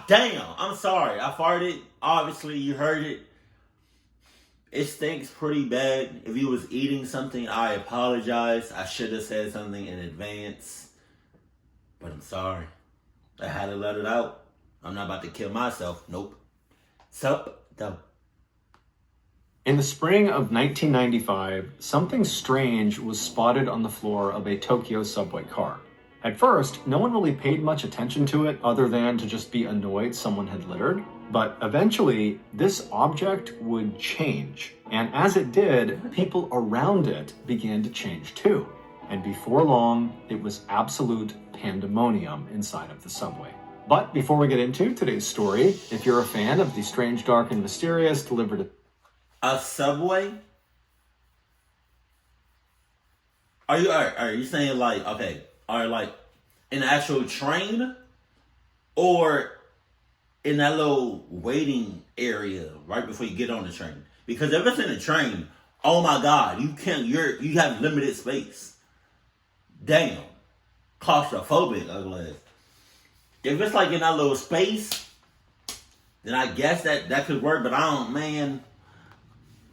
Damn, I'm sorry. I farted. Obviously, you heard it. It stinks pretty bad. If you was eating something, I apologize. I should have said something in advance. But I'm sorry. I had to let it out. I'm not about to kill myself. Nope. Sup? Dumb. In the spring of 1995, something strange was spotted on the floor of a Tokyo subway car. At first, no one really paid much attention to it other than to just be annoyed someone had littered. But eventually, this object would change. And as it did, people around it began to change too. And before long, it was absolute pandemonium inside of the subway. But before we get into today's story, if you're a fan of the strange, dark, and mysterious delivered at a subway? Are you saying like, okay, are like an actual train or in that little waiting area right before you get on the train? Because if it's in a train, oh my God, you have limited space. Damn. Claustrophobic, ugly. If it's like in that little space, then I guess that could work, but I don't, man.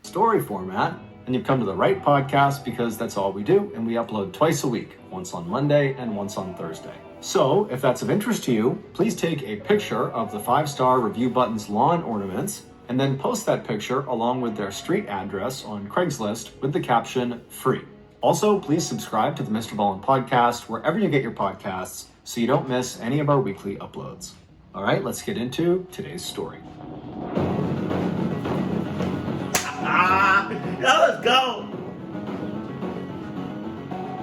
Story format, and you've come to the right podcast because that's all we do, and we upload twice a week, once on Monday and once on Thursday. So, if that's of interest to you, please take a picture of the 5-star review button's lawn ornaments, and then post that picture along with their street address on Craigslist with the caption, free. Also, please subscribe to the MrBallen podcast wherever you get your podcasts so you don't miss any of our weekly uploads. All right, let's get into today's story. Let's go.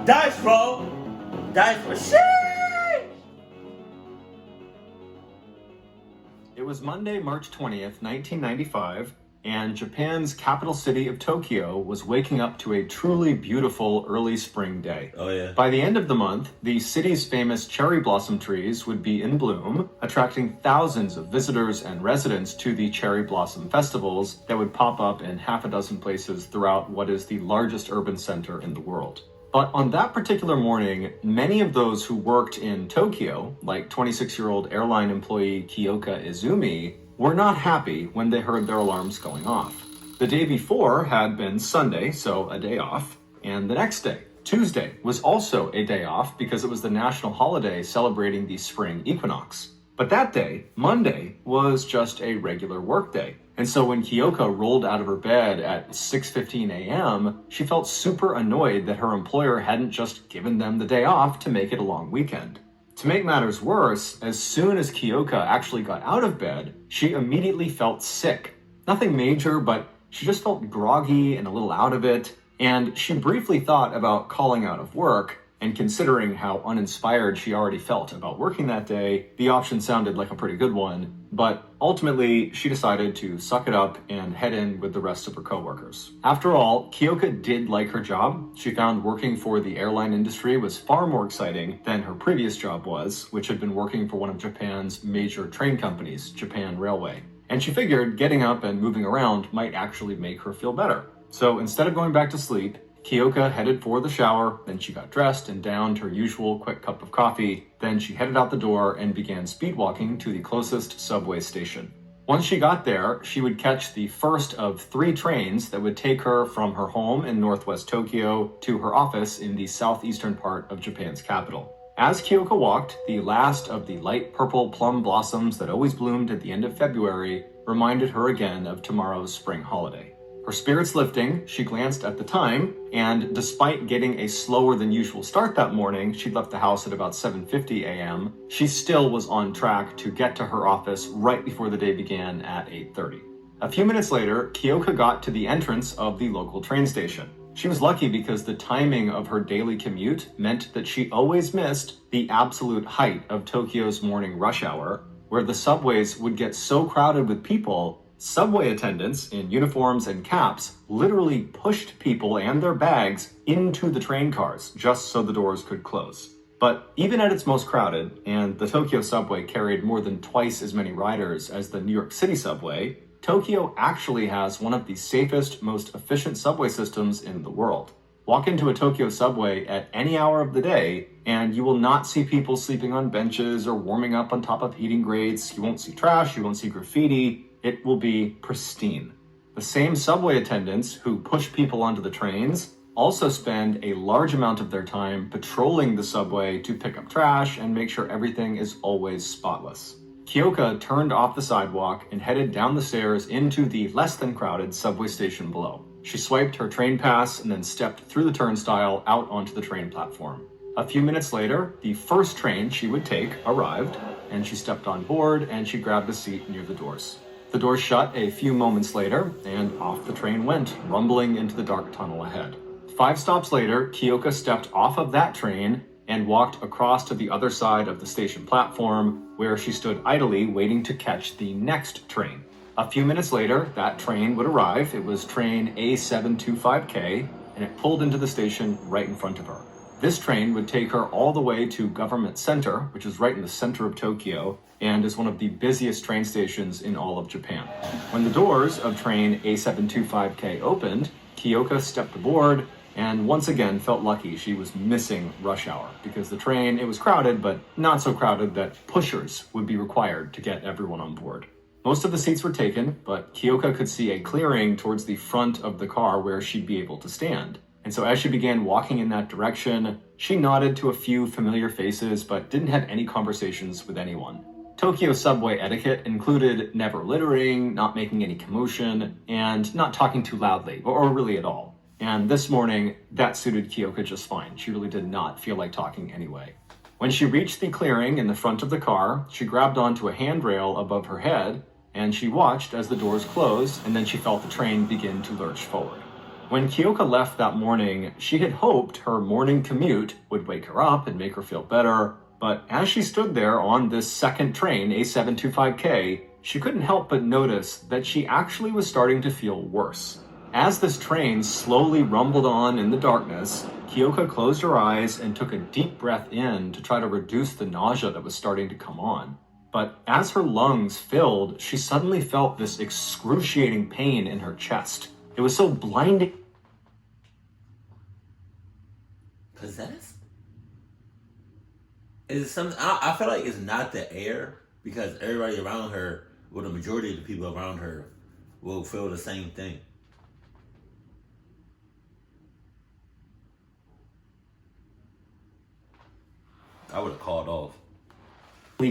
Dice roll. Dice machine. It was Monday, March 20th, 1995, and Japan's capital city of Tokyo was waking up to a truly beautiful early spring day. Oh yeah. By the end of the month, the city's famous cherry blossom trees would be in bloom, attracting thousands of visitors and residents to the cherry blossom festivals that would pop up in half a dozen places throughout what is the largest urban center in the world. But on that particular morning, many of those who worked in Tokyo, like 26-year-old airline employee Kiyoka Izumi, were not happy when they heard their alarms going off. The day before had been Sunday, so a day off, and the next day, Tuesday, was also a day off because it was the national holiday celebrating the spring equinox. But that day, Monday, was just a regular workday. And so when Kiyoka rolled out of her bed at 6:15 a.m., she felt super annoyed that her employer hadn't just given them the day off to make it a long weekend. To make matters worse, as soon as Kiyoka actually got out of bed, she immediately felt sick. Nothing major, but she just felt groggy and a little out of it, and she briefly thought about calling out of work, and considering how uninspired she already felt about working that day, the option sounded like a pretty good one, but ultimately she decided to suck it up and head in with the rest of her coworkers. After all, Kiyoka did like her job. She found working for the airline industry was far more exciting than her previous job was, which had been working for one of Japan's major train companies, Japan Railway. And she figured getting up and moving around might actually make her feel better. So instead of going back to sleep, Kiyoka headed for the shower, then she got dressed and downed her usual quick cup of coffee, then she headed out the door and began speedwalking to the closest subway station. Once she got there, she would catch the first of 3 trains that would take her from her home in northwest Tokyo to her office in the southeastern part of Japan's capital. As Kiyoka walked, the last of the light purple plum blossoms that always bloomed at the end of February reminded her again of tomorrow's spring holiday. Her spirits lifting, she glanced at the time, and despite getting a slower than usual start that morning, she'd left the house at about 7:50 a.m., she still was on track to get to her office right before the day began at 8:30. A few minutes later, Kiyoka got to the entrance of the local train station. She was lucky because the timing of her daily commute meant that she always missed the absolute height of Tokyo's morning rush hour, where the subways would get so crowded with people, subway attendants in uniforms and caps literally pushed people and their bags into the train cars just so the doors could close. But even at its most crowded, and the Tokyo subway carried more than twice as many riders as the New York City subway, Tokyo actually has one of the safest, most efficient subway systems in the world. Walk into a Tokyo subway at any hour of the day, and you will not see people sleeping on benches or warming up on top of heating grates. You won't see trash, you won't see graffiti. It will be pristine. The same subway attendants who push people onto the trains also spend a large amount of their time patrolling the subway to pick up trash and make sure everything is always spotless. Kiyoka turned off the sidewalk and headed down the stairs into the less than crowded subway station below. She swiped her train pass and then stepped through the turnstile out onto the train platform. A few minutes later, the first train she would take arrived, and she stepped on board and she grabbed a seat near the doors. The doors shut a few moments later, and off the train went, rumbling into the dark tunnel ahead. 5 stops later, Kiyoka stepped off of that train and walked across to the other side of the station platform, where she stood idly waiting to catch the next train. A few minutes later, that train would arrive. It was train A725K, and it pulled into the station right in front of her. This train would take her all the way to Government Center, which is right in the center of Tokyo, and is one of the busiest train stations in all of Japan. When the doors of train A725K opened, Kiyoka stepped aboard and once again felt lucky she was missing rush hour, because the train, it was crowded, but not so crowded that pushers would be required to get everyone on board. Most of the seats were taken, but Kiyoka could see a clearing towards the front of the car where she'd be able to stand. And so as she began walking in that direction, she nodded to a few familiar faces, but didn't have any conversations with anyone. Tokyo subway etiquette included never littering, not making any commotion, and not talking too loudly, or really at all. And this morning, that suited Kiyoka just fine. She really did not feel like talking anyway. When she reached the clearing in the front of the car, she grabbed onto a handrail above her head, and she watched as the doors closed, and then she felt the train begin to lurch forward. When Kiyoka left that morning, she had hoped her morning commute would wake her up and make her feel better, but as she stood there on this second train, A725K, she couldn't help but notice that she actually was starting to feel worse. As this train slowly rumbled on in the darkness, Kiyoka closed her eyes and took a deep breath in to try to reduce the nausea that was starting to come on. But as her lungs filled, she suddenly felt this excruciating pain in her chest. It was so blinding. Possessed? Is it something? I feel like it's not the air, because everybody around her, well, the majority of the people around her, will feel the same thing. I would have called off.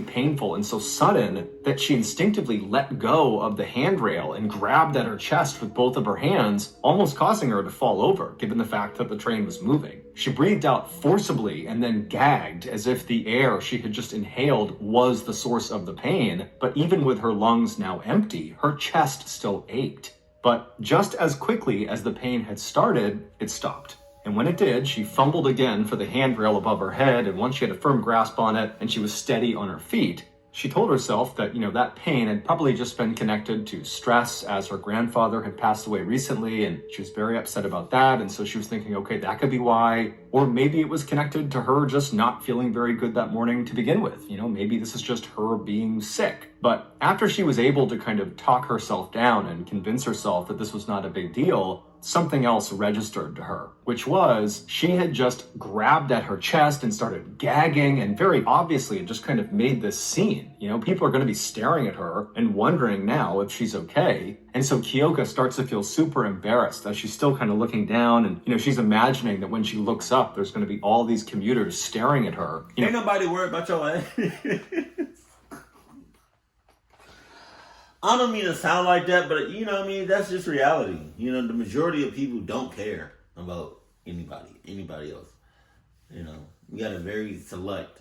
Painful and so sudden that she instinctively let go of the handrail and grabbed at her chest with both of her hands, almost causing her to fall over, given the fact that the train was moving. She breathed out forcibly and then gagged as if the air she had just inhaled was the source of the pain, but even with her lungs now empty, her chest still ached. But just as quickly as the pain had started, it stopped. And when it did, she fumbled again for the handrail above her head, and once she had a firm grasp on it and she was steady on her feet, she told herself that, that pain had probably just been connected to stress, as her grandfather had passed away recently, and she was very upset about that, and so she was thinking, okay, that could be why. Or maybe it was connected to her just not feeling very good that morning to begin with. Maybe this is just her being sick. But after she was able to kind of talk herself down and convince herself that this was not a big deal, something else registered to her, which was she had just grabbed at her chest and started gagging, and very obviously it just kind of made this scene. People are going to be staring at her and wondering now if she's okay. And so Kiyoka starts to feel super embarrassed as she's still kind of looking down, and she's imagining that when she looks up, there's going to be all these commuters staring at her. Ain't nobody worried about your ass. I don't mean to sound like that, but that's just reality. The majority of people don't care about anybody else. We got a very select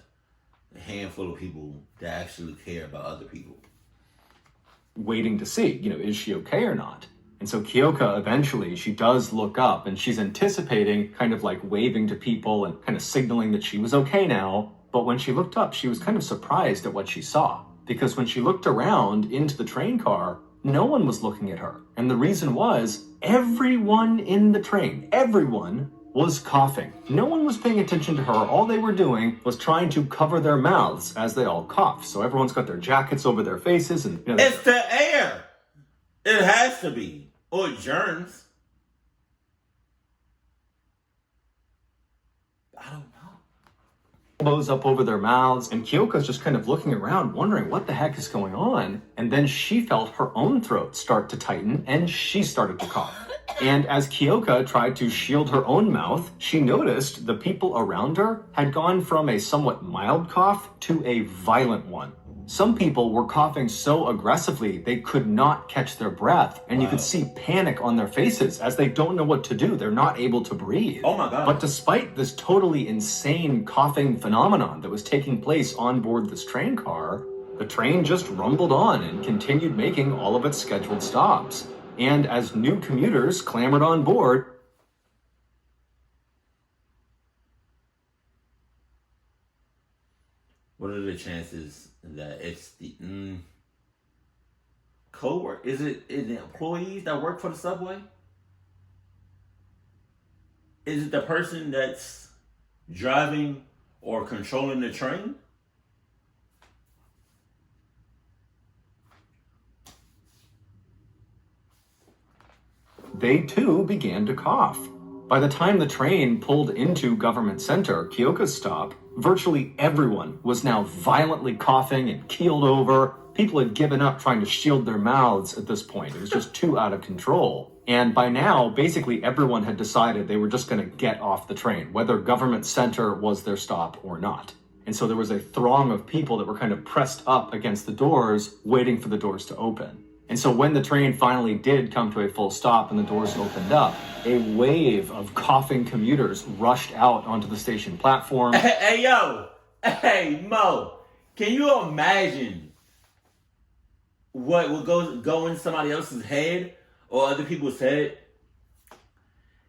handful of people that actually care about other people. Waiting to see, is she okay or not? And so Kiyoka, eventually, she does look up, and she's anticipating kind of like waving to people and kind of signaling that she was okay now. But when she looked up, she was kind of surprised at what she saw. Because when she looked around into the train car, no one was looking at her. And the reason was, everyone in the train, everyone was coughing. No one was paying attention to her. All they were doing was trying to cover their mouths as they all coughed. So everyone's got their jackets over their faces, and it's the air. It has to be. Or germs. I don't know. elbows up over their mouths, and Kiyoka's just kind of looking around, wondering what the heck is going on. And then she felt her own throat start to tighten, and she started to cough. And as Kiyoka tried to shield her own mouth, she noticed the people around her had gone from a somewhat mild cough to a violent one. Some people were coughing so aggressively they could not catch their breath, and you could see panic on their faces as they don't know what to do. They're not able to breathe. Oh my God. But despite this totally insane coughing phenomenon that was taking place on board this train car, the train just rumbled on and continued making all of its scheduled stops. And as new commuters clamored on board, what are the chances that it's the co-work? Is it employees that work for the subway? Is it the person that's driving or controlling the train? they too began to cough. By the time the train pulled into Government Center, Kiyoka's stop, virtually everyone was now violently coughing and keeled over. People had given up trying to shield their mouths at this point. It was just too out of control. And by now, basically everyone had decided they were just going to get off the train, whether Government Center was their stop or not. And so there was a throng of people that were kind of pressed up against the doors, waiting for the doors to open. And so when the train finally did come to a full stop and the doors opened up, a wave of coughing commuters rushed out onto the station platform. Hey, yo! Hey, Mo! Can you imagine what would go in somebody else's head or other people's head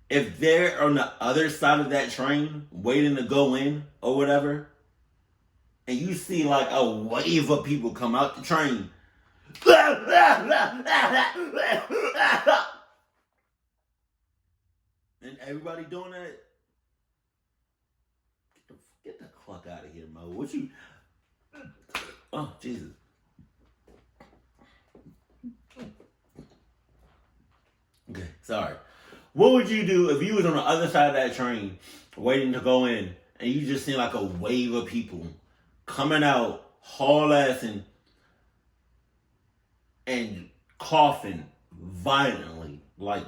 if they're on the other side of that train waiting to go in or whatever, and you see like a wave of people come out the train. And everybody doing that. Get the fuck out of here, Mo. What you? Oh, Jesus. Okay, sorry. What would you do if you was on the other side of that train waiting to go in and you just seen like a wave of people coming out, haul-assing and coughing violently, like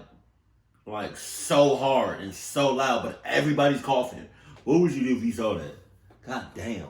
so hard and so loud, but everybody's coughing? What would you do if you saw that? God damn.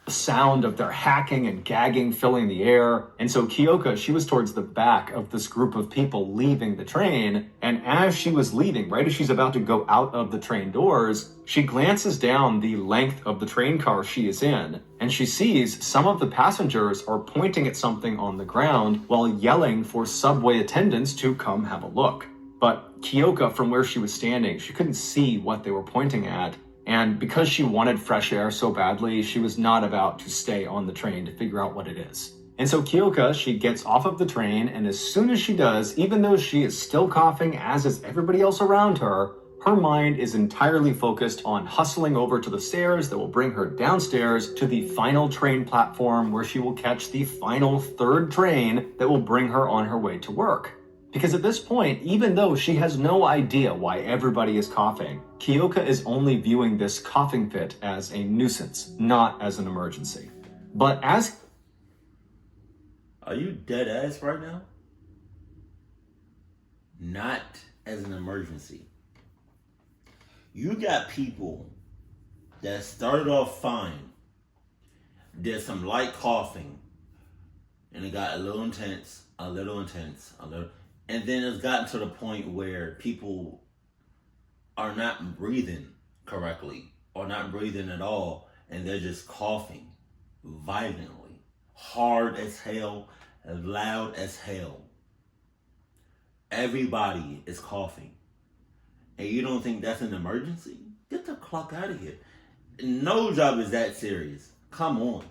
The sound of their hacking and gagging filling the air. And so Kiyoka, she was towards the back of this group of people leaving the train. And as she was leaving, right as she's about to go out of the train doors, she glances down the length of the train car she is in. And she sees some of the passengers are pointing at something on the ground while yelling for subway attendants to come have a look. But Kiyoka, from where she was standing, she couldn't see what they were pointing at. And because she wanted fresh air so badly, she was not about to stay on the train to figure out what it is. And so Kiyoka, she gets off of the train, and as soon as she does, even though she is still coughing, as is everybody else around her, her mind is entirely focused on hustling over to the stairs that will bring her downstairs to the final train platform where she will catch the final third train that will bring her on her way to work. Because at this point, even though she has no idea why everybody is coughing, Kiyoka is only viewing this coughing fit as a nuisance, not as an emergency. But as... Are you dead ass right now? Not as an emergency. You got people that started off fine, did some light coughing, and it got a little intense, and then it's gotten to the point where people are not breathing correctly or not breathing at all, and they're just coughing violently, hard as hell, loud as hell. Everybody is coughing. And you don't think that's an emergency? Get the clock out of here. No job is that serious. Come on.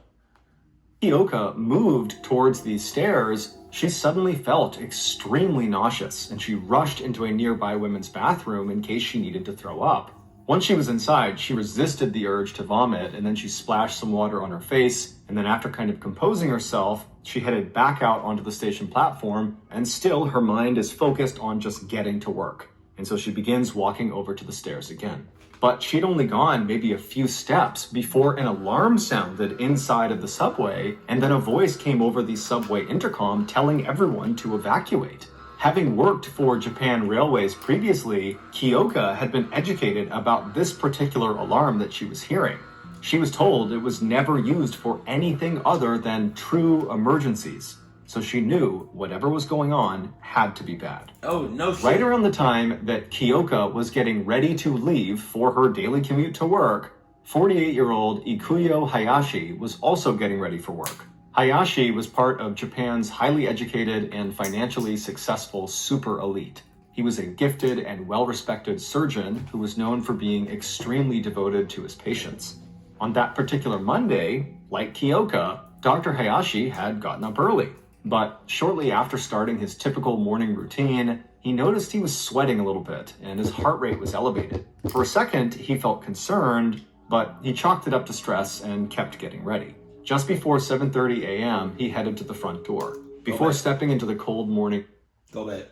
Kiyoka moved towards these stairs, she suddenly felt extremely nauseous, and she rushed into a nearby women's bathroom in case she needed to throw up. Once she was inside, she resisted the urge to vomit, and then she splashed some water on her face, and then after kind of composing herself, she headed back out onto the station platform, and still her mind is focused on just getting to work. And so she begins walking over to the stairs again. But she'd only gone maybe a few steps before an alarm sounded inside of the subway, and then a voice came over the subway intercom telling everyone to evacuate. Having worked for Japan Railways previously, Kiyoka had been educated about this particular alarm that she was hearing. She was told it was never used for anything other than true emergencies. So she knew whatever was going on had to be bad. Oh, no shit. Right around the time that Kiyoka was getting ready to leave for her daily commute to work, 48-year-old Ikuyo Hayashi was also getting ready for work. Hayashi was part of Japan's highly educated and financially successful super elite. He was a gifted and well-respected surgeon who was known for being extremely devoted to his patients. On that particular Monday, like Kiyoka, Dr. Hayashi had gotten up early. But shortly after starting his typical morning routine, he noticed he was sweating a little bit and his heart rate was elevated. For a second, he felt concerned, but he chalked it up to stress and kept getting ready. Just before 7:30 a.m., he headed to the front door. Before stepping into the cold morning... Go back.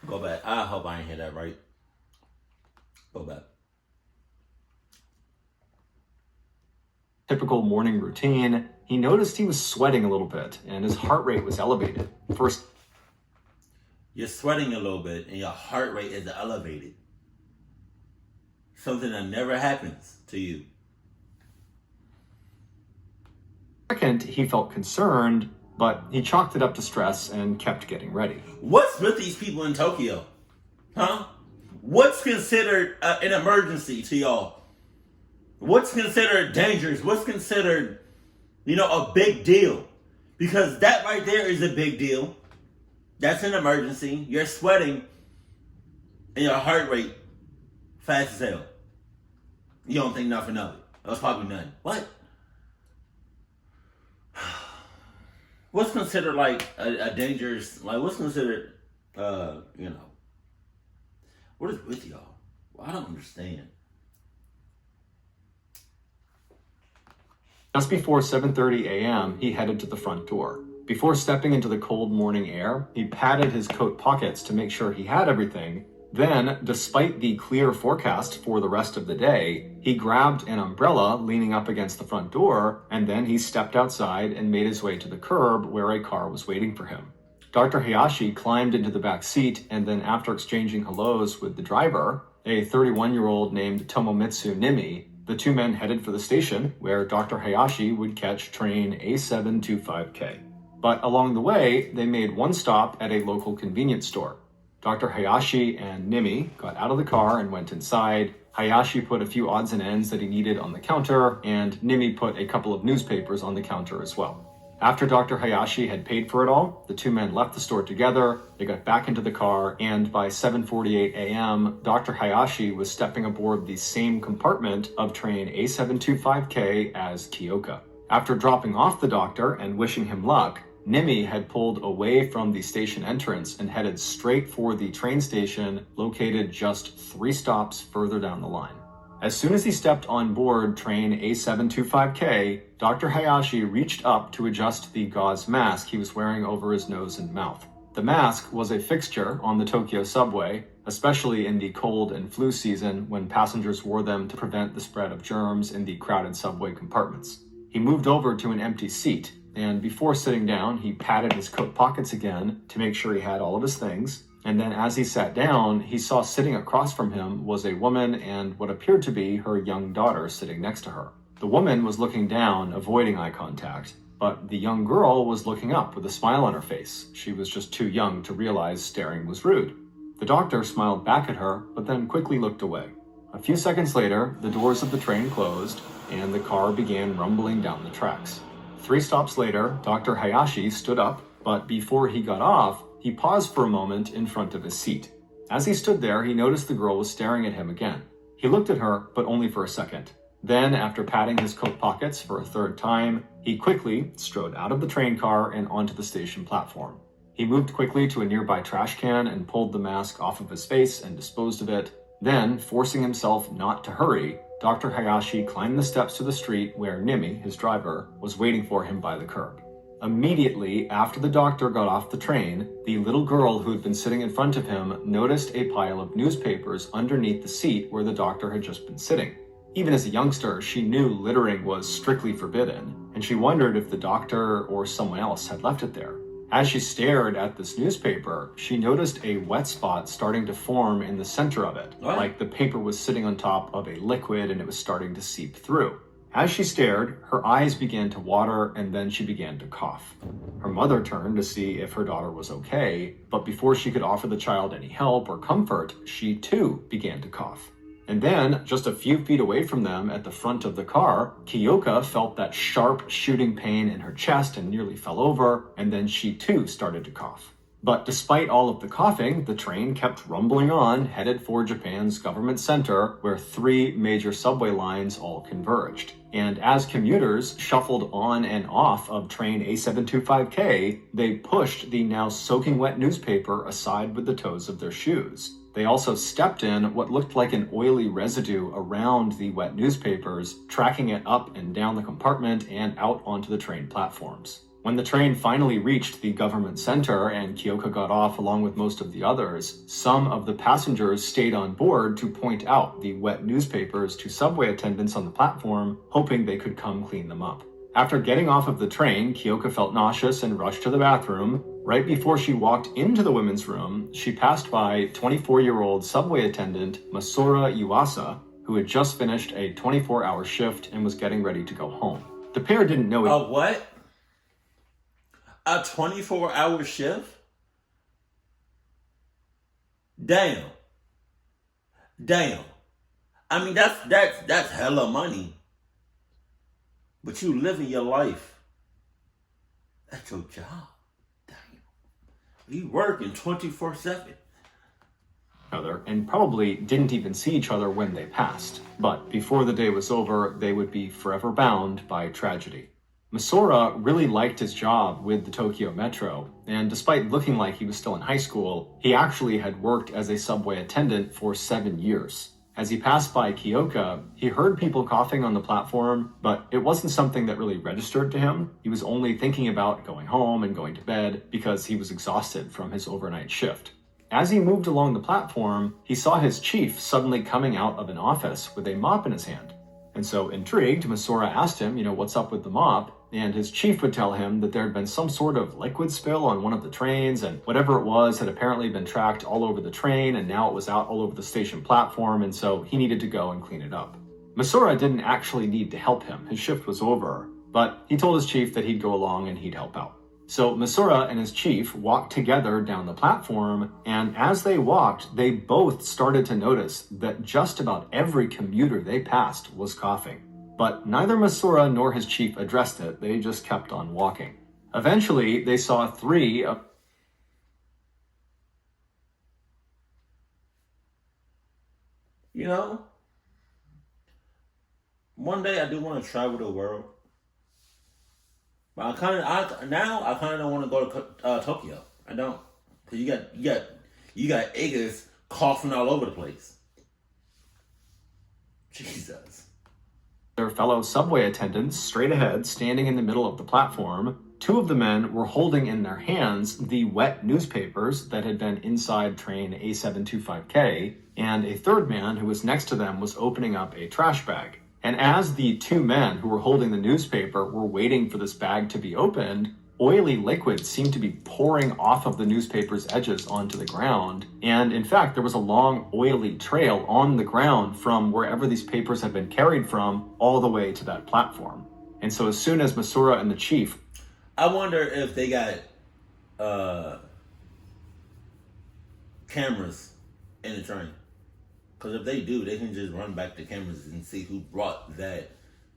Go back. I hope I ain't hear that right. Go back. Typical morning routine, he noticed he was sweating a little bit and his heart rate was elevated. First, you're sweating a little bit and your heart rate is elevated. Something that never happens to you. Second, he felt concerned, but he chalked it up to stress and kept getting ready. What's with these people in Tokyo? Huh? What's considered an emergency to y'all? What's considered dangerous? What's considered, a big deal? Because that right there is a big deal. That's an emergency. You're sweating and your heart rate fast as hell. You don't think nothing of it. That's probably nothing. What? What's considered like a dangerous, what's considered, what is with y'all? Well, I don't understand. Just before 7:30 a.m., he headed to the front door. Before stepping into the cold morning air, he patted his coat pockets to make sure he had everything. Then, despite the clear forecast for the rest of the day, he grabbed an umbrella leaning up against the front door, and then he stepped outside and made his way to the curb where a car was waiting for him. Dr. Hayashi climbed into the back seat, and then after exchanging hellos with the driver, a 31-year-old named Tomomitsu Nimi, the two men headed for the station where Dr. Hayashi would catch train A725K. But along the way, they made one stop at a local convenience store. Dr. Hayashi and Nimi got out of the car and went inside. Hayashi put a few odds and ends that he needed on the counter, and Nimi put a couple of newspapers on the counter as well. After Dr. Hayashi had paid for it all, the two men left the store together, they got back into the car, and by 7:48 a.m., Dr. Hayashi was stepping aboard the same compartment of train A725K as Kiyoka. After dropping off the doctor and wishing him luck, Nimi had pulled away from the station entrance and headed straight for the train station located just 3 stops further down the line. As soon as he stepped on board train A725K, Dr. Hayashi reached up to adjust the gauze mask he was wearing over his nose and mouth. The mask was a fixture on the Tokyo subway, especially in the cold and flu season when passengers wore them to prevent the spread of germs in the crowded subway compartments. He moved over to an empty seat, and before sitting down, he patted his coat pockets again to make sure he had all of his things. And then as he sat down, he saw sitting across from him was a woman and what appeared to be her young daughter sitting next to her. The woman was looking down, avoiding eye contact, but the young girl was looking up with a smile on her face. She was just too young to realize staring was rude. The doctor smiled back at her, but then quickly looked away. A few seconds later, the doors of the train closed, and the car began rumbling down the tracks. 3 stops later, Dr. Hayashi stood up, but before he got off, he paused for a moment in front of his seat. As he stood there, he noticed the girl was staring at him again. He looked at her, but only for a second. Then, after patting his coat pockets for a 3rd time, he quickly strode out of the train car and onto the station platform. He moved quickly to a nearby trash can and pulled the mask off of his face and disposed of it. Then, forcing himself not to hurry, Dr. Hayashi climbed the steps to the street where Nimi, his driver, was waiting for him by the curb. Immediately after the doctor got off the train, the little girl who had been sitting in front of him noticed a pile of newspapers underneath the seat where the doctor had just been sitting. Even as a youngster, she knew littering was strictly forbidden, and she wondered if the doctor or someone else had left it there. As she stared at this newspaper, she noticed a wet spot starting to form in the center of it, like the paper was sitting on top of a liquid and it was starting to seep through. As she stared, her eyes began to water and then she began to cough. Her mother turned to see if her daughter was okay, but before she could offer the child any help or comfort, she too began to cough. And then, just a few feet away from them at the front of the car, Kiyoka felt that sharp shooting pain in her chest and nearly fell over, and then she too started to cough. But despite all of the coughing, the train kept rumbling on, headed for Japan's government center, where 3 major subway lines all converged. And as commuters shuffled on and off of train A725K, they pushed the now soaking wet newspaper aside with the toes of their shoes. They also stepped in what looked like an oily residue around the wet newspapers, tracking it up and down the compartment and out onto the train platforms. When the train finally reached the government center and Kiyoka got off along with most of the others, some of the passengers stayed on board to point out the wet newspapers to subway attendants on the platform, hoping they could come clean them up. After getting off of the train, Kiyoka felt nauseous and rushed to the bathroom. Right before she walked into the women's room, she passed by 24-year-old subway attendant Masura Iwasa, who had just finished a 24-hour shift and was getting ready to go home. The pair didn't know A what? A 24-hour shift? Damn. I mean, that's hella money. But you living your life at your job. Damn. You working 24/7. Other and probably didn't even see each other when they passed. But before the day was over, they would be forever bound by tragedy. Masura really liked his job with the Tokyo Metro, and despite looking like he was still in high school, he actually had worked as a subway attendant for 7 years. As he passed by Kiyoka, he heard people coughing on the platform, but it wasn't something that really registered to him. He was only thinking about going home and going to bed because he was exhausted from his overnight shift. As he moved along the platform, he saw his chief suddenly coming out of an office with a mop in his hand. And so, intrigued, Masura asked him, what's up with the mop? And his chief would tell him that there had been some sort of liquid spill on one of the trains, and whatever it was had apparently been tracked all over the train, and now it was out all over the station platform, and so he needed to go and clean it up. Masura didn't actually need to help him. His shift was over, but he told his chief that he'd go along and he'd help out. So Masura and his chief walked together down the platform, and as they walked, they both started to notice that just about every commuter they passed was coughing. But neither Masura nor his chief addressed it, they just kept on walking. Eventually, they saw 3 of... One day I do want to travel the world. But I kind of don't want to go to Tokyo. I don't, cause you got niggas coughing all over the place. Jesus. Their fellow subway attendants straight ahead, standing in the middle of the platform. 2 of the men were holding in their hands the wet newspapers that had been inside train A725K, and a 3rd man who was next to them was opening up a trash bag. And as the 2 men who were holding the newspaper were waiting for this bag to be opened, oily liquid seemed to be pouring off of the newspaper's edges onto the ground. And in fact, there was a long, oily trail on the ground from wherever these papers had been carried from all the way to that platform. And so as soon as Masura and the chief... I wonder if they got cameras in the train. Because if they do, they can just run back the cameras and see who brought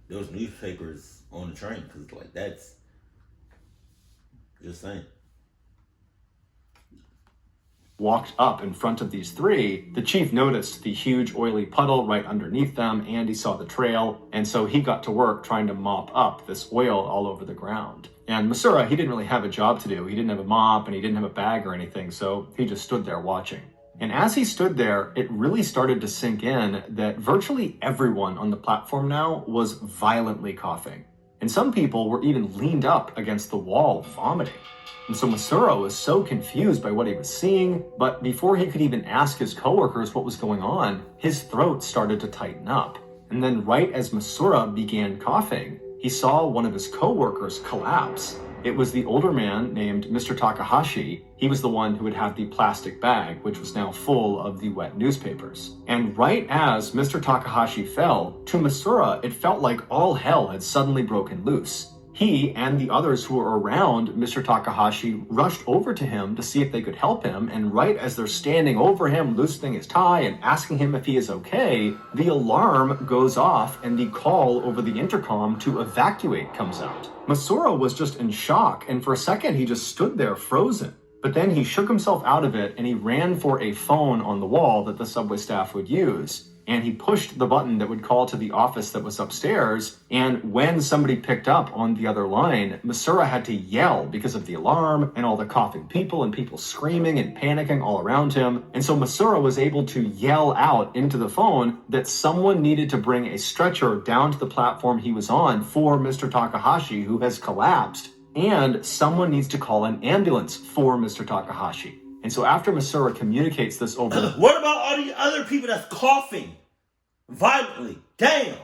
those newspapers on the train. Because, that's... Just saying. Walked up in front of these 3, the chief noticed the huge oily puddle right underneath them, and he saw the trail, and so he got to work trying to mop up this oil all over the ground. And Masura, he didn't really have a job to do. He didn't have a mop, and he didn't have a bag or anything, so he just stood there watching. And as he stood there, it really started to sink in that virtually everyone on the platform now was violently coughing. and some people were even leaned up against the wall vomiting. And so Masura was so confused by what he was seeing, but before he could even ask his coworkers what was going on, his throat started to tighten up. And then right as Masura began coughing, he saw one of his coworkers collapse. It was the older man named Mr. Takahashi. He was the one who would have the plastic bag, which was now full of the wet newspapers. And right as Mr. Takahashi fell, to Masura, it felt like all hell had suddenly broken loose. He and the others who were around Mr. Takahashi rushed over to him to see if they could help him, and right as they're standing over him, loosening his tie and asking him if he is okay, the alarm goes off and the call over the intercom to evacuate comes out. Masura was just in shock, and for a second he just stood there frozen. But then he shook himself out of it and he ran for a phone on the wall that the subway staff would use. And he pushed the button that would call to the office that was upstairs, and when somebody picked up on the other line, Masura had to yell because of the alarm and all the coughing people and people screaming and panicking all around him. And so Masura was able to yell out into the phone that someone needed to bring a stretcher down to the platform he was on for Mr. Takahashi, who has collapsed, and someone needs to call an ambulance for Mr. Takahashi. And so after Masura communicates this over... What about all the other people that's coughing violently? Damn!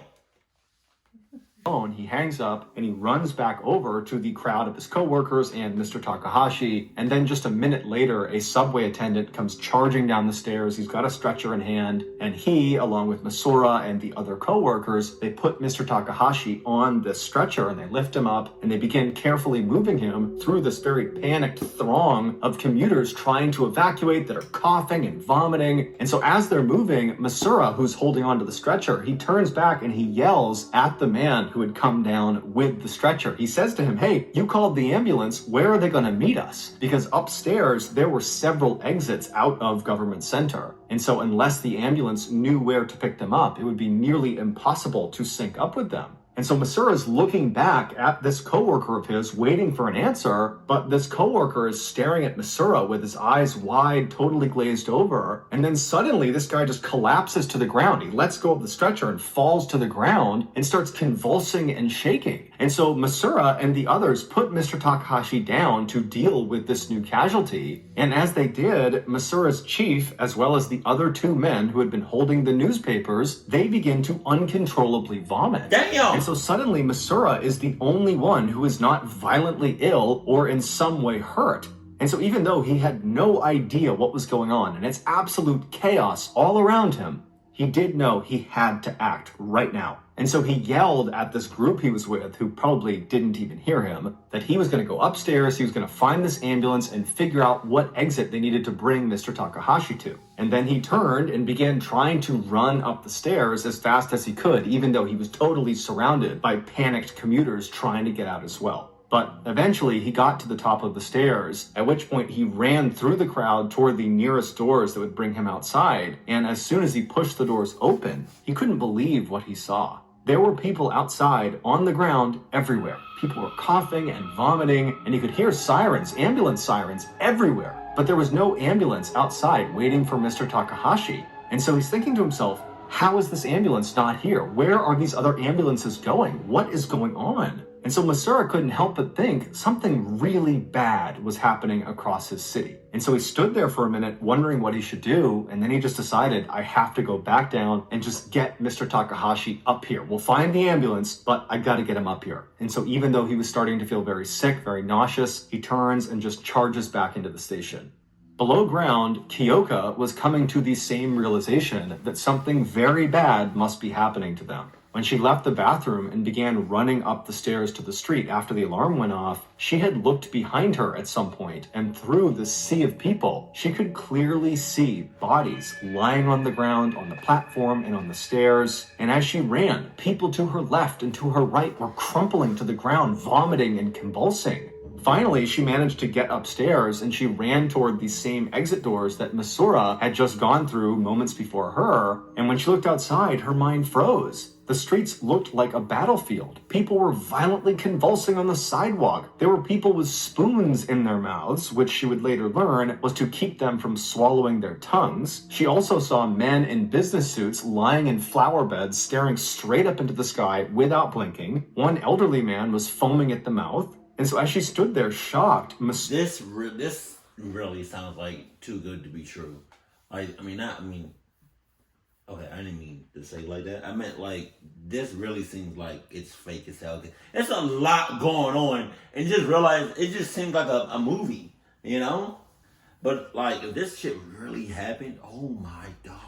phone, he hangs up and he runs back over to the crowd of his coworkers and Mr. Takahashi. And then just a minute later, a subway attendant comes charging down the stairs. He's got a stretcher in hand, and he, along with Masura and the other coworkers, they put Mr. Takahashi on this stretcher and they lift him up and they begin carefully moving him through this very panicked throng of commuters trying to evacuate that are coughing and vomiting. And so as they're moving, Masura, who's holding onto the stretcher, he turns back and he yells at the man who had come down with the stretcher. He says to him, "Hey, you called the ambulance. Where are they going to meet us?" Because upstairs, there were several exits out of Government Center. And so unless the ambulance knew where to pick them up, it would be nearly impossible to sync up with them. And so Masura is looking back at this coworker of his, waiting for an answer, but this coworker is staring at Masura with his eyes wide, totally glazed over. And then suddenly this guy just collapses to the ground. He lets go of the stretcher and falls to the ground and starts convulsing and shaking. And so Masura and the others put Mr. Takahashi down to deal with this new casualty. And as they did, Masura's chief, as well as the other two men who had been holding the newspapers, they begin to uncontrollably vomit. Damn! And so suddenly Masura is the only one who is not violently ill or in some way hurt. And so even though he had no idea what was going on and it's absolute chaos all around him, he did know he had to act right now. And so he yelled at this group he was with, who probably didn't even hear him, that he was going to go upstairs, he was going to find this ambulance and figure out what exit they needed to bring Mr. Takahashi to. And then he turned and began trying to run up the stairs as fast as he could, even though he was totally surrounded by panicked commuters trying to get out as well. But eventually he got to the top of the stairs, at which point he ran through the crowd toward the nearest doors that would bring him outside. And as soon as he pushed the doors open, he couldn't believe what he saw. There were people outside on the ground everywhere. People were coughing and vomiting, and he could hear sirens, ambulance sirens everywhere. But there was no ambulance outside waiting for Mr. Takahashi. And so he's thinking to himself, how is this ambulance not here? Where are these other ambulances going? What is going on? And so Masura couldn't help but think something really bad was happening across his city. And so he stood there for a minute wondering what he should do, and then he just decided, I have to go back down and just get Mr. Takahashi up here. We'll find the ambulance, but I gotta get him up here. And so even though he was starting to feel very sick, very nauseous, he turns and just charges back into the station. Below ground, Kiyoka was coming to the same realization that something very bad must be happening to them. When she left the bathroom and began running up the stairs to the street after the alarm went off, she had looked behind her at some point, and through the sea of people, she could clearly see bodies lying on the ground, on the platform, and on the stairs. And as she ran, people to her left and to her right were crumpling to the ground, vomiting and convulsing. Finally, she managed to get upstairs and she ran toward the same exit doors that Masura had just gone through moments before her. And when she looked outside, her mind froze. The streets looked like a battlefield. People were violently convulsing on the sidewalk. There were people with spoons in their mouths, which she would later learn was to keep them from swallowing their tongues. She also saw men in business suits lying in flower beds, staring straight up into the sky without blinking. One elderly man was foaming at the mouth. And so as she stood there shocked, This really sounds like too good to be true. Okay, I didn't mean to say it like that. I meant like, this really seems like it's fake as hell. There's a lot going on, and just realize it just seems like a movie, you know? But like, if this shit really happened, oh my god.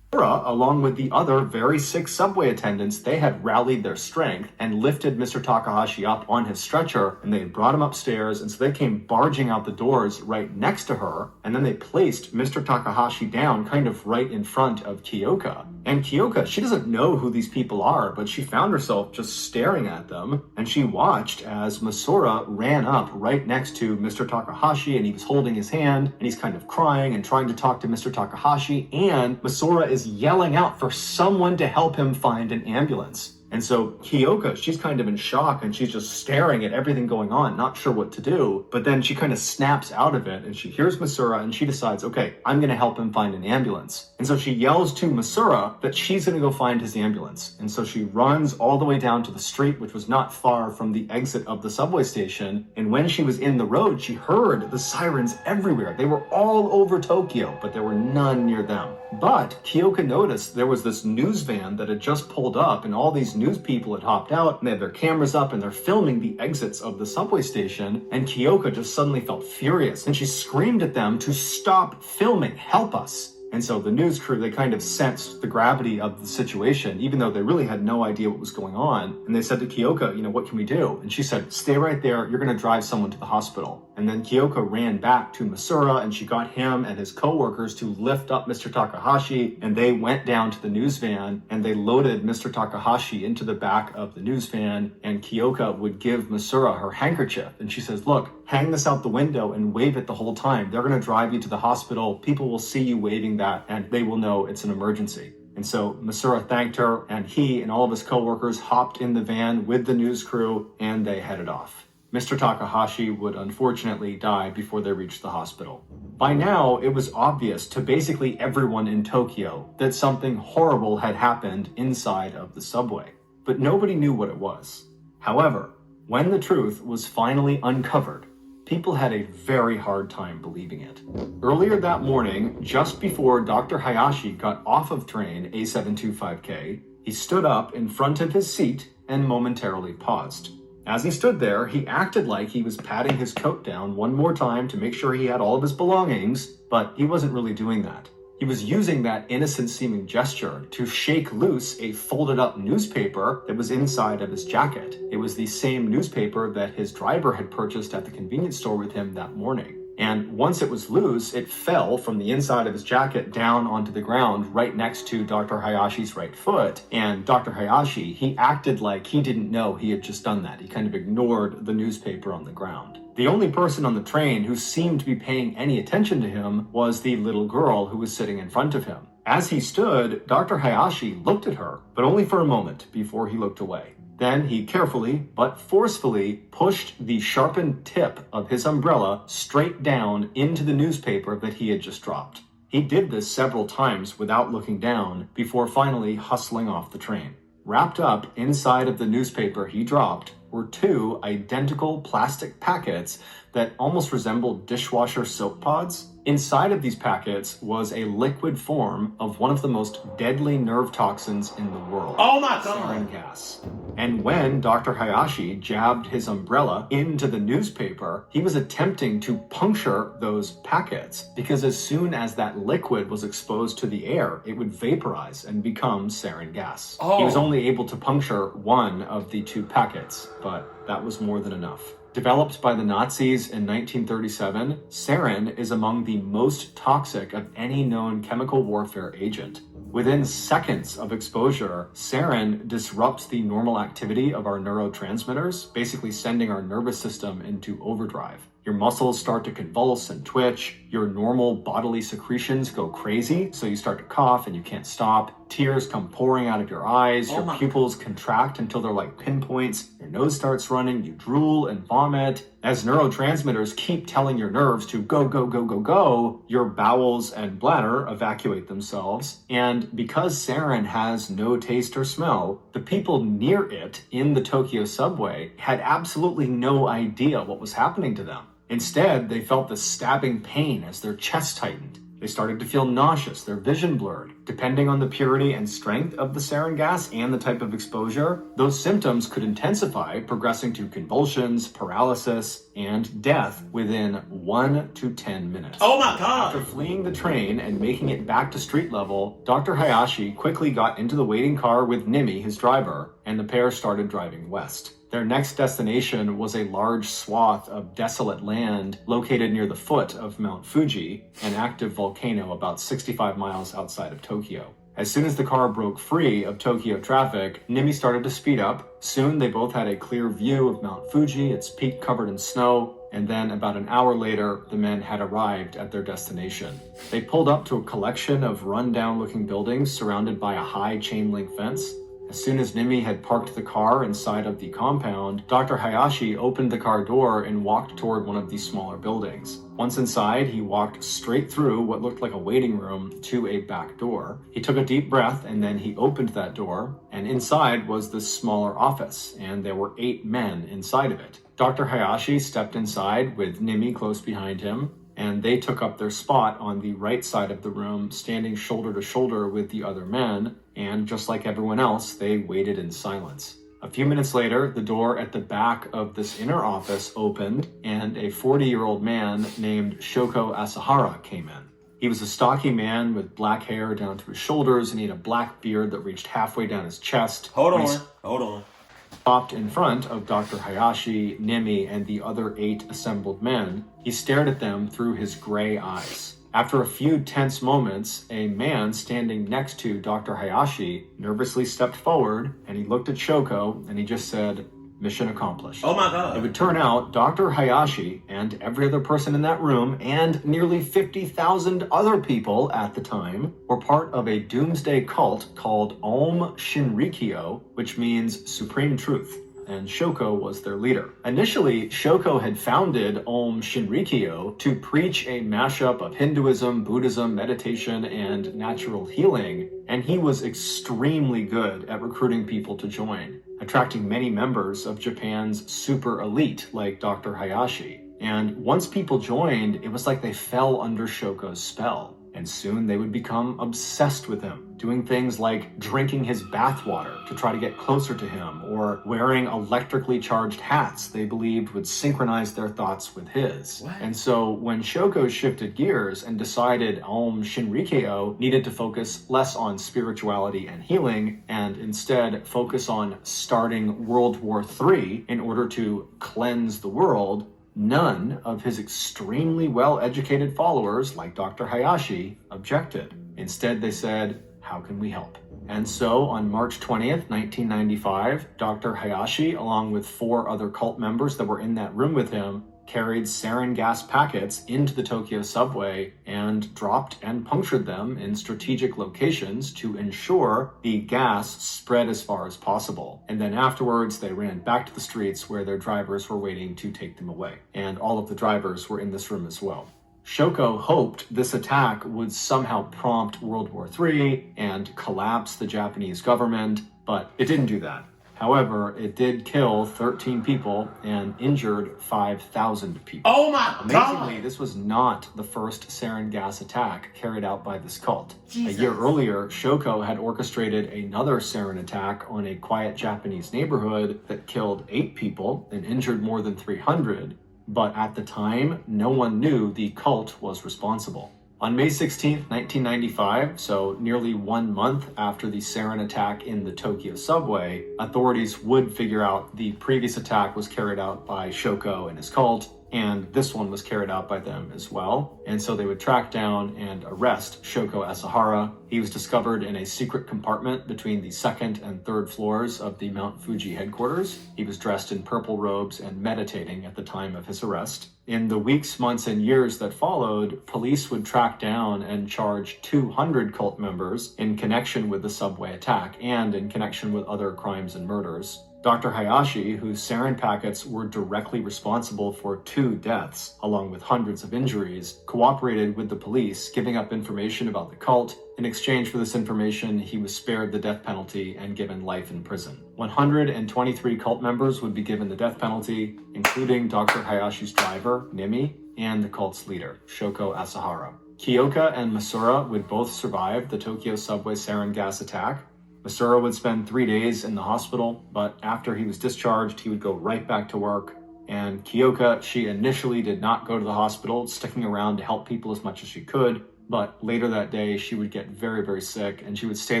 Along with the other very sick subway attendants, they had rallied their strength and lifted Mr. Takahashi up on his stretcher, and they had brought him upstairs, and so they came barging out the doors right next to her, and then they placed Mr. Takahashi down kind of right in front of Kiyoka. And Kiyoka, she doesn't know who these people are, but she found herself just staring at them, and she watched as Masura ran up right next to Mr. Takahashi, and he was holding his hand, and he's kind of crying and trying to talk to Mr. Takahashi, and Masura is yelling out for someone to help him find an ambulance. And so Kiyoka, she's kind of in shock, and she's just staring at everything going on, not sure what to do. But then she kind of snaps out of it, and she hears Masura, and she decides, okay, I'm going to help him find an ambulance. And so she yells to Masura that she's going to go find his ambulance. And so she runs all the way down to the street, which was not far from the exit of the subway station. And when she was in the road, she heard the sirens everywhere. They were all over Tokyo, but there were none near them. But Kiyoka noticed there was this news van that had just pulled up, and all these news people had hopped out, and they had their cameras up, and they're filming the exits of the subway station. And Kiyoka just suddenly felt furious, and she screamed at them to stop filming, help us. And so the news crew, they kind of sensed the gravity of the situation, even though they really had no idea what was going on. And they said to Kiyoka, what can we do? And she said, stay right there. You're going to drive someone to the hospital. And then Kiyoka ran back to Masura, and she got him and his co-workers to lift up Mr. Takahashi, and they went down to the news van, and they loaded Mr. Takahashi into the back of the news van, and Kiyoka would give Masura her handkerchief. And she says, look, hang this out the window and wave it the whole time. They're going to drive you to the hospital. People will see you waving that, and they will know it's an emergency. And so Masura thanked her, and he and all of his co-workers hopped in the van with the news crew, and they headed off. Mr. Takahashi would unfortunately die before they reached the hospital. By now, it was obvious to basically everyone in Tokyo that something horrible had happened inside of the subway, but nobody knew what it was. However, when the truth was finally uncovered, people had a very hard time believing it. Earlier that morning, just before Dr. Hayashi got off of train A725K, he stood up in front of his seat and momentarily paused. As he stood there, he acted like he was patting his coat down one more time to make sure he had all of his belongings, but he wasn't really doing that. He was using that innocent-seeming gesture to shake loose a folded-up newspaper that was inside of his jacket. It was the same newspaper that his driver had purchased at the convenience store with him that morning. And once it was loose, it fell from the inside of his jacket down onto the ground right next to Dr. Hayashi's right foot. And Dr. Hayashi, he acted like he didn't know he had just done that. He kind of ignored the newspaper on the ground. The only person on the train who seemed to be paying any attention to him was the little girl who was sitting in front of him. As he stood, Dr. Hayashi looked at her, but only for a moment before he looked away. Then he carefully, but forcefully, pushed the sharpened tip of his umbrella straight down into the newspaper that he had just dropped. He did this several times without looking down before finally hustling off the train. Wrapped up inside of the newspaper he dropped were two identical plastic packets that almost resembled dishwasher soap pods. Inside of these packets was a liquid form of one of the most deadly nerve toxins in the world. Oh my god! Sarin gas. And when Dr. Hayashi jabbed his umbrella into the newspaper, he was attempting to puncture those packets, because as soon as that liquid was exposed to the air, it would vaporize and become sarin gas. He was only able to puncture one of the two packets, but that was more than enough. Developed by the Nazis in 1937, sarin is among the most toxic of any known chemical warfare agent. Within seconds of exposure, sarin disrupts the normal activity of our neurotransmitters, basically sending our nervous system into overdrive. Your Your muscles start to convulse and twitch. Your normal bodily secretions go crazy, so you start to cough and you can't stop. Tears come pouring out of your eyes. Your pupils contract until they're like pinpoints. Your nose starts running. You drool and vomit. As neurotransmitters keep telling your nerves to go, go, go, go, go, your bowels and bladder evacuate themselves. And because sarin has no taste or smell, the people near it in the Tokyo subway had absolutely no idea what was happening to them. Instead, they felt the stabbing pain as their chest tightened. They started to feel nauseous, their vision blurred. Depending on the purity and strength of the sarin gas and the type of exposure, those symptoms could intensify, progressing to convulsions, paralysis, and death within 1 to 10 minutes. Oh my God! After fleeing the train and making it back to street level, Dr. Hayashi quickly got into the waiting car with Nimi, his driver, and the pair started driving west. Their next destination was a large swath of desolate land located near the foot of Mount Fuji, an active volcano about 65 miles outside of Tokyo. As soon as the car broke free of Tokyo traffic, Nimi started to speed up. Soon they both had a clear view of Mount Fuji, its peak covered in snow, and then about an hour later, the men had arrived at their destination. They pulled up to a collection of run-down-looking buildings surrounded by a high chain-link fence. As soon as Nimi had parked the car inside of the compound, Dr. Hayashi opened the car door and walked toward one of these smaller buildings. Once inside, he walked straight through what looked like a waiting room to a back door. He took a deep breath and then he opened that door, and inside was this smaller office, and there were 8 men inside of it. Dr. Hayashi stepped inside with Nimi close behind him, and they took up their spot on the right side of the room, standing shoulder to shoulder with the other men, and just like everyone else, they waited in silence. A few minutes later, the door at the back of this inner office opened, and a 40-year-old man named Shoko Asahara came in. He was a stocky man with black hair down to his shoulders, and he had a black beard that reached halfway down his chest. Hold on. Stopped in front of Dr. Hayashi, Nimi, and the other 8 assembled men. He stared at them through his gray eyes. After a few tense moments, a man standing next to Dr. Hayashi nervously stepped forward, and he looked at Shoko, and he just said, "Mission accomplished." Oh my God. It would turn out Dr. Hayashi and every other person in that room and nearly 50,000 other people at the time were part of a doomsday cult called Shinrikyo, which means Supreme Truth, and Shoko was their leader. Initially, Shoko had founded Shinrikyo to preach a mashup of Hinduism, Buddhism, meditation, and natural healing, and he was extremely good at recruiting people to join, attracting many members of Japan's super elite like Dr. Hayashi. And once people joined, it was like they fell under Shoko's spell. And soon they would become obsessed with him, doing things like drinking his bathwater to try to get closer to him, or wearing electrically charged hats they believed would synchronize their thoughts with his. What? And so when Shoko shifted gears and decided Shinrikyo needed to focus less on spirituality and healing, and instead focus on starting World War III in order to cleanse the world, none of his extremely well-educated followers, like Dr. Hayashi, objected. Instead, they said, "How can we help?" And so, on March 20th, 1995, Dr. Hayashi, along with 4 other cult members that were in that room with him, carried sarin gas packets into the Tokyo subway and dropped and punctured them in strategic locations to ensure the gas spread as far as possible. And then afterwards, they ran back to the streets where their drivers were waiting to take them away. And all of the drivers were in this room as well. Shoko hoped this attack would somehow prompt World War III and collapse the Japanese government, but it didn't do that. However, it did kill 13 people and injured 5,000 people. Oh my God! Amazingly, this was not the first sarin gas attack carried out by this cult. Jesus. A year earlier, Shoko had orchestrated another sarin attack on a quiet Japanese neighborhood that killed 8 people and injured more than 300. But at the time, no one knew the cult was responsible. On May 16, 1995, so nearly 1 month after the sarin attack in the Tokyo subway, authorities would figure out the previous attack was carried out by Shoko and his cult, and this one was carried out by them as well. And so they would track down and arrest Shoko Asahara. He was discovered in a secret compartment between the second and third floors of the Mount Fuji headquarters. He was dressed in purple robes and meditating at the time of his arrest. In the weeks, months, and years that followed, police would track down and charge 200 cult members in connection with the subway attack and in connection with other crimes and murders. Dr. Hayashi, whose sarin packets were directly responsible for 2 deaths, along with hundreds of injuries, cooperated with the police, giving up information about the cult. In exchange for this information, he was spared the death penalty and given life in prison. 123 cult members would be given the death penalty, including Dr. Hayashi's driver, Nimi, and the cult's leader, Shoko Asahara. Kiyoka and Masura would both survive the Tokyo subway sarin gas attack. Masura would spend 3 days in the hospital, but after he was discharged, he would go right back to work. And Kiyoka, she initially did not go to the hospital, sticking around to help people as much as she could. But later that day, she would get very, very sick, and she would stay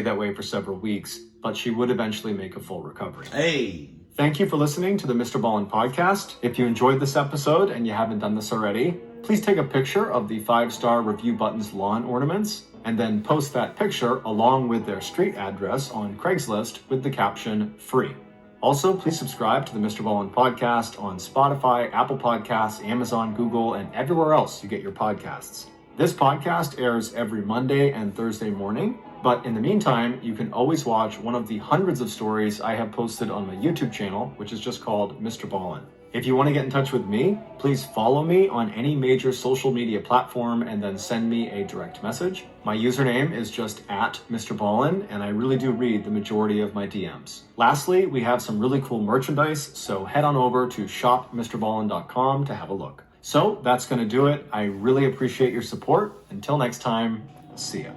that way for several weeks, but she would eventually make a full recovery. Hey! Thank you for listening to the MrBallen podcast. If you enjoyed this episode and you haven't done this already, please take a picture of the 5-star review button's lawn ornaments, and then post that picture along with their street address on Craigslist with the caption, free. Also, please subscribe to the MrBallen podcast on Spotify, Apple Podcasts, Amazon, Google, and everywhere else you get your podcasts. This podcast airs every Monday and Thursday morning, but in the meantime, you can always watch one of the hundreds of stories I have posted on my YouTube channel, which is just called MrBallen. If you want to get in touch with me, please follow me on any major social media platform and then send me a direct message. My username is just @MrBallen, and I really do read the majority of my DMs. Lastly, we have some really cool merchandise, so head on over to shopmrballen.com to have a look. So that's going to do it. I really appreciate your support. Until next time, see ya.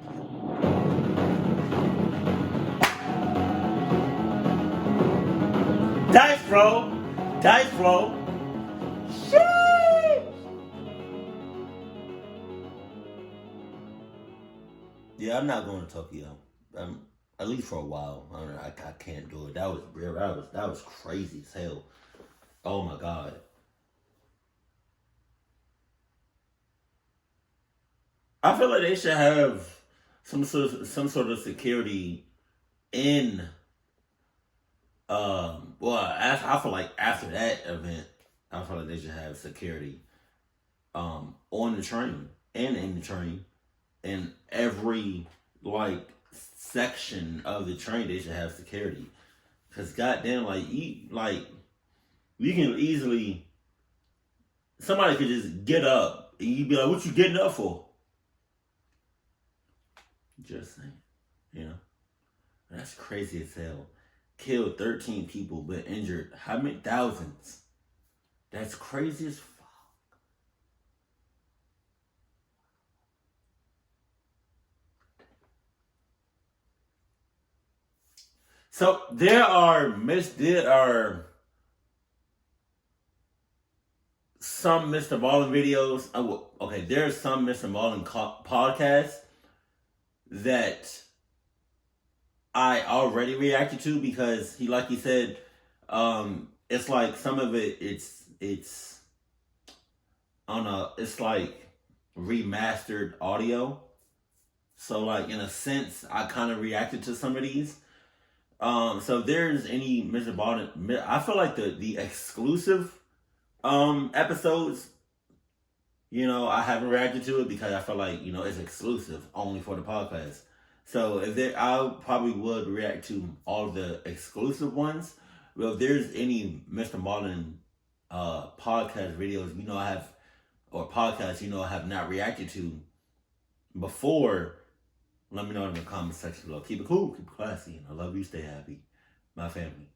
Dice roll! Dice roll! Sheesh! Yeah, I'm not going to Tokyo. At least for a while. I can't do it. That was real. That was crazy as hell. Oh my God. I feel like they should have some sort of security in. I feel like after that event, I feel like they should have security on the train and in the train, in every section of the train. They should have security, cause goddamn, you can easily, somebody could just get up and you'd be like, "What you getting up for?" Just saying, that's crazy as hell. Killed 13 people, but injured how many thousands? That's crazy as fuck. So there are some MrBallen videos. Okay, there's some MrBallen podcasts that I already reacted to, because like he said, it's like some of it, it's like remastered audio. So in a sense, I kind of reacted to some of these. So if there's any MrBallen, I feel like the exclusive episodes, I haven't reacted to it because I feel like, it's exclusive only for the podcast. So I probably would react to all of the exclusive ones. Well, if there's any MrBallen podcast videos, I have, or podcasts, I have not reacted to before, let me know in the comment section below. Keep it cool, keep it classy, and I love you, stay happy. My family.